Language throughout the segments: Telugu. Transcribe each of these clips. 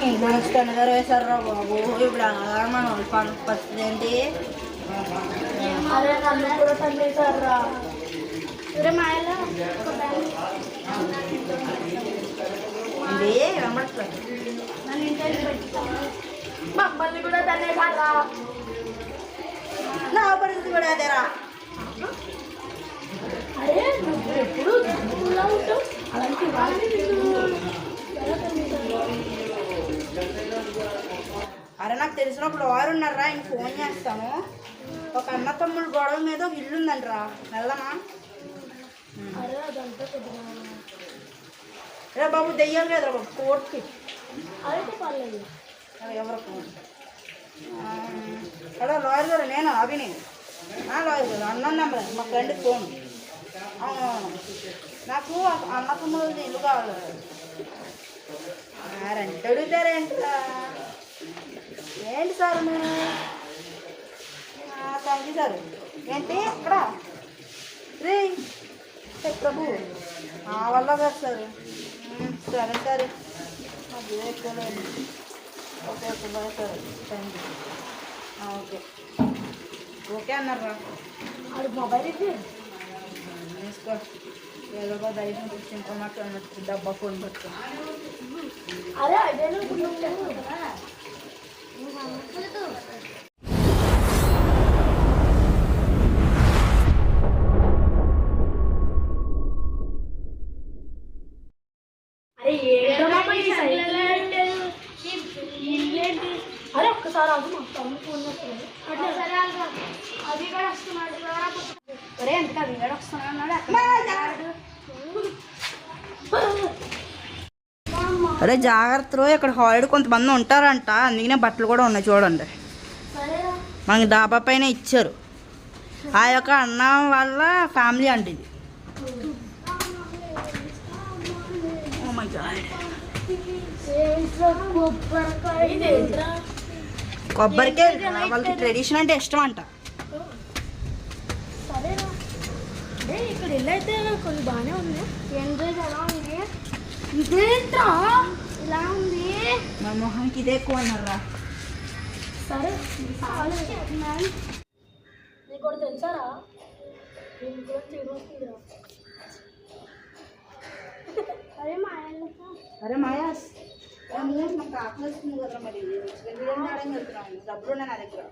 స్టాండర్ వేసారా బాబు ఇప్పుడు మన పరిస్థితి ఏంటి అరే నన్ను కూడా తండ్రిసారా మాయలో నన్ను ఇంటి మమ్మల్ని కూడా తండ్రిసారా నా పరిస్థితి కూడా అదేరా అరే నువ్వు ఎప్పుడు ఉంటావు అలాంటి అరే నాకు తెలిసినప్పుడు వారు ఉన్నారా ఇంక ఫోన్ చేస్తాను ఒక అన్న తమ్ముడు గొడవ మీద ఒక ఇల్లు ఉందండి రా వెళ్దామా అరే అదంతా రే బాబు దెయ్యాలి కదా బాబు కోర్టుకి అయితే పర్లేదు ఎవరు ఫోన్ హలో లాయర్ గారు నేను అభిని లాయర్ గారు అన్న నెంబర్ మా ఫ్రెండ్కి ఫోన్ నాకు అన్న తమ్ముడు ఇల్లు కావాలి రెంట్ అడుగుతారేంట్రా ఏంటి సార్ మీరు థ్యాంక్ యూ సార్ ఏంటి ఎక్కడ రే ప్రభు నా వల్ల కాదు సార్ సరే సరే అది ఎక్కువలేదు okay okay bye sir thank you okay okay అన్నారా అది మొబైల్ ఇది తీసుకో ఏదో ఒక ధైర్యం కూర్చుంటా నాకు డబ్బా ఫోన్ పెట్టుకో అరే అదే అరే ఒక్కసారి అది మా తమ్ముడు ఫోన్ చేస్తున్నాడు అది కూడా వస్తున్నాడు అరే ఎంత అది కూడా వస్తున్నాడు అరే జాగ్రత్తలో ఇక్కడ హాలిడే కొంతమంది ఉంటారంట అందుకనే బట్టలు కూడా ఉన్నాయి చూడండి మనకి డాబా పైన ఇచ్చారు ఆ యొక్క అన్న వాళ్ళ ఫ్యామిలీ అండి ఇది కొబ్బరికాయ వాళ్ళకి ట్రెడిషన్ అంటే ఇష్టం అంట సరేనా ఇక్కడ ఇల్లు అయితే కొంచెం బాగానే ఉంది ఎంజాయ్ ఎలా ఉంది ఇదేంట్రా ఇలా ఉంది మా మొహానికి ఇదే ఎక్కువ అన్నారా సరే నీకు కూడా తెలుసారా నేను కూడా చేయవస్తుందిరా అరే అరే మాయాస్ మాకు ఆకలి వస్తుంది కదా మరి అడగ వెళ్తున్నాము డబ్బులు ఉన్నాయి నా దగ్గర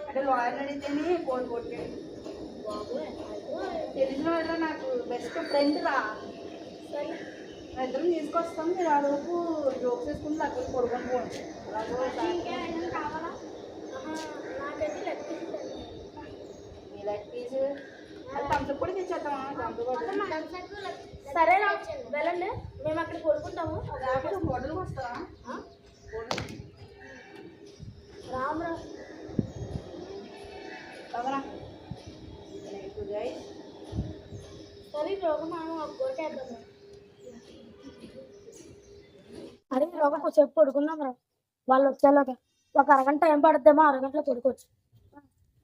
అంటే లాయర్ని అడిగితేనే కోడి కొట్టాడు తెలిసిన వాళ్ళ నాకు బెస్ట్ ఫ్రెండ్ రా ఇద్దరం తీసుకొస్తాం మీరు ఆ రోజు జోక్స్ వేసుకుని అక్కడ కొడుకొని పోండి మీ లెగ్ పీస్ అది థమ్స్అప్ కూడా తెచ్చేద్దామా దాంతో సరే వెళ్ళండి మేము అక్కడ కొడుకుంటాము హోటల్కి వస్తావా రామరా అవునా సరే రోగం మనం కొట్టేద్దాము అరే రోగం కొంచెం పడుకుందాం రా వాళ్ళు వచ్చేలాగా ఒక అరగంట టైం పడుద్దేమో అరగంటలో పడుకోవచ్చు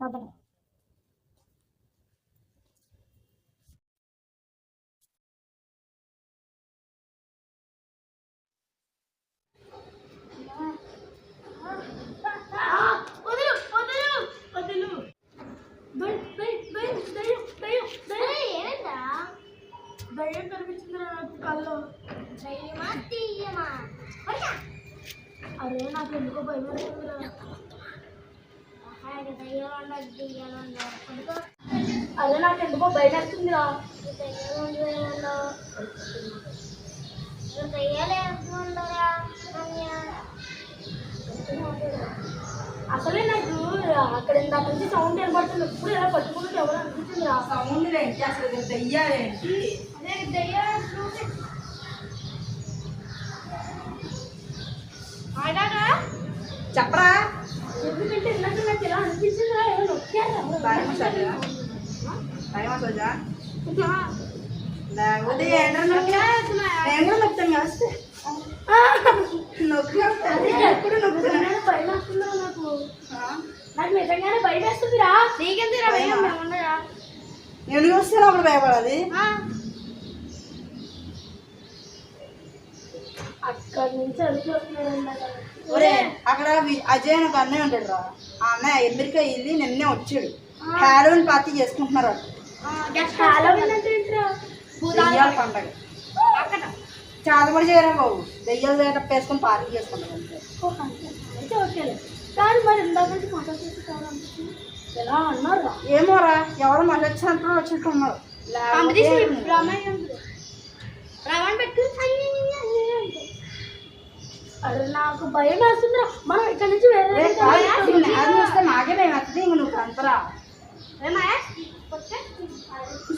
అదే దయ్యం కనిపించింది నాకు కళ్ళు అరే నాకు ఎందుకో భయం అరే నాకు ఎందుకో భయం వేస్తుందిరా అసలే నాకు అక్కడ ఇందాక నుంచి సౌండ్ వినపడుతుంది ఎప్పుడు ఎలా పట్టుకుంటే ఎవరు అనిపించింది రా సౌండ్ ఏంటి అసలు దయ్యాలేంటి అదే దయ్యాలు చెప్పరా ఎందుకంటే ఇందాక నాకు ఎలా అనిపించింది రా ఎవరు నొక్కారు మసాజా లేకపోతే నేను కూడా నొక్కుతాను వస్తే ఎప్పుడు నొక్కుతున్నాను భయం వస్తుందా నాకు నాకు నిజంగానే భయం వేస్తుందిరా నీకెందుకు భయం నేను చూస్తే అప్పుడు భయపడాలి అక్క ఇక్కడ నుంచి వెళ్ళిపోతున్నాడు. ఒరే అక్కడ అజయ్ అని ఒక అన్నయ్య ఉంటాడు రా. ఆ అన్నయ్య అమెరికా వెళ్ళి నిన్నే వచ్చాడు. హ్యాలోవిన్ పార్టీ చేసుకుంటున్నారు దెయ్యాల పండగ. చాదపడి చేయరా బాబు, దెయ్యాలు గట్ట వేసుకొని పార్టీ చేసుకుంటారు అంతే. ఓకేలే కానీ మరి ఇందాక నుంచి మాట్లాడుతూ ఎలా అన్నారు? ఏమోరా, ఎవరు మళ్ళీ వచ్చినట్టు ఉన్నారు. అరే నాకు భయం వేస్తుందిరా. మనం ఇక్కడ నుంచి వస్తే నాకే మేము వస్తుంది. ఇంక నువ్వు అంతరా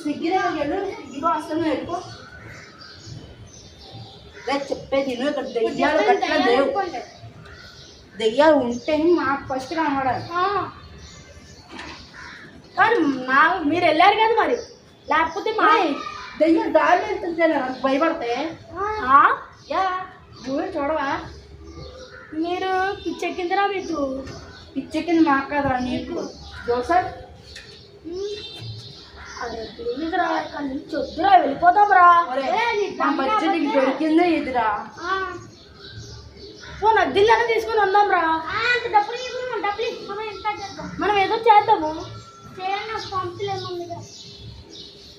స్విగ్గీ దగ్గరికి వెళ్ళు, స్విగ్గీలో వస్తాను వెళ్ళిపో. చెప్పేది నేను ఇక్కడ దెయ్యాలు గట్ల లేవు. దెయ్యాలు ఉంటే మాకు ఫస్ట్ కనబడాలి. కానీ మీరు వెళ్ళారు కదా మరి, లేకపోతే మా దెయ్యాలు దారి వెళ్తుంటే నాకు భయపడితే యా నువ్వే చూడవా? మీరు పిచ్చెక్కిందిరా మీకు. పిచ్చెక్కింది మాకు కదరా నీకు. జోసఫ్ అదే ప్లీజ్ రా, ఇక్కడ నుంచి వద్దురా, వెళ్ళిపోతాం రా. మా బడ్జెట్కి దొరికిందే ఇదిరా. నద్దిల్లానే తీసుకొని వద్దాం రా. మనం ఏదో చేద్దాము.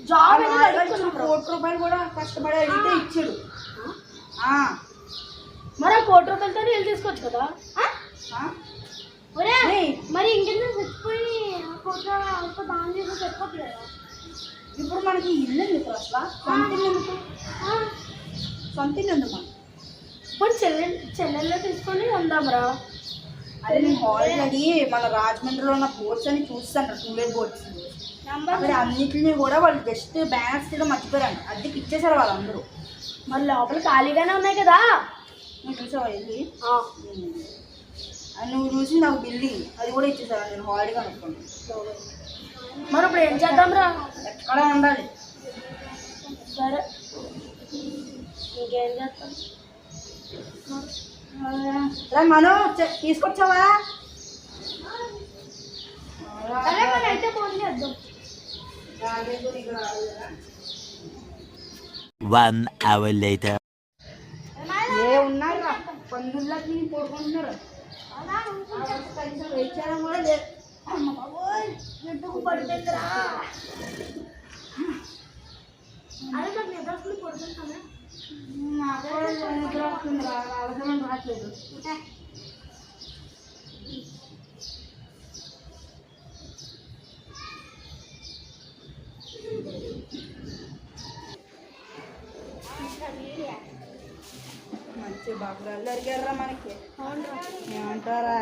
జాబ్ ₹1,00,00,000 కూడా కష్టపడి అడిగితే ఇచ్చాడు. మరి ₹1,00,00,000తో వెళ్ళి తీసుకోవచ్చు కదా. మరి ఇంకెందుకు చచ్చిపోయి చెప్పట్లేదు. ఇప్పుడు మనకి ఇల్లు ఎందుకు అసలు? సొంత ఇల్లు ఎందుకు? ఇప్పుడు చెల్లెల్లో తీసుకొని ఉందాంరా. అదే నేను ఆల్రెడీ మన రాజమండ్రిలో ఉన్న బోట్స్ అని చూస్తాను, టూలెట్ బోట్స్. అక్కడ అన్నింటినీ కూడా వాళ్ళు జస్ట్ బ్యానర్స్ తీయడం మర్చిపోయారంట. అద్దెకి ఇచ్చేసారు వాళ్ళందరూ. మరి లోపల ఖాళీగానే ఉన్నాయి కదా. నువ్వు చూసావా వెళ్ళి? నువ్వు చూసి నాకు బిల్డింగ్ అది కూడా ఇచ్చేసారు. నేను హాలిడేగా అనుకున్నాను. మరి ఇప్పుడు ఏం చేద్దాం రా? ఎక్కడ ఉండాలి. సరే ఇంకేం చేస్తాం? మనం తీసుకొచ్చావా? అయితే ఫోన్ చేద్దాం. 1 hour later. ఏ ఉన్నారు పందులకి పడుకుంటున్నారు. వేచారం కూడా లేదు. ఎందుకు పడిపోయిందిరా? అదే నాకు నిద్ర పడుకుంటాను. నాకు నిద్ర వస్తుందిరా, అవసరం రావట్లేదు. మంచి బాగా అడిగారా మనకి. ఏమంటారా?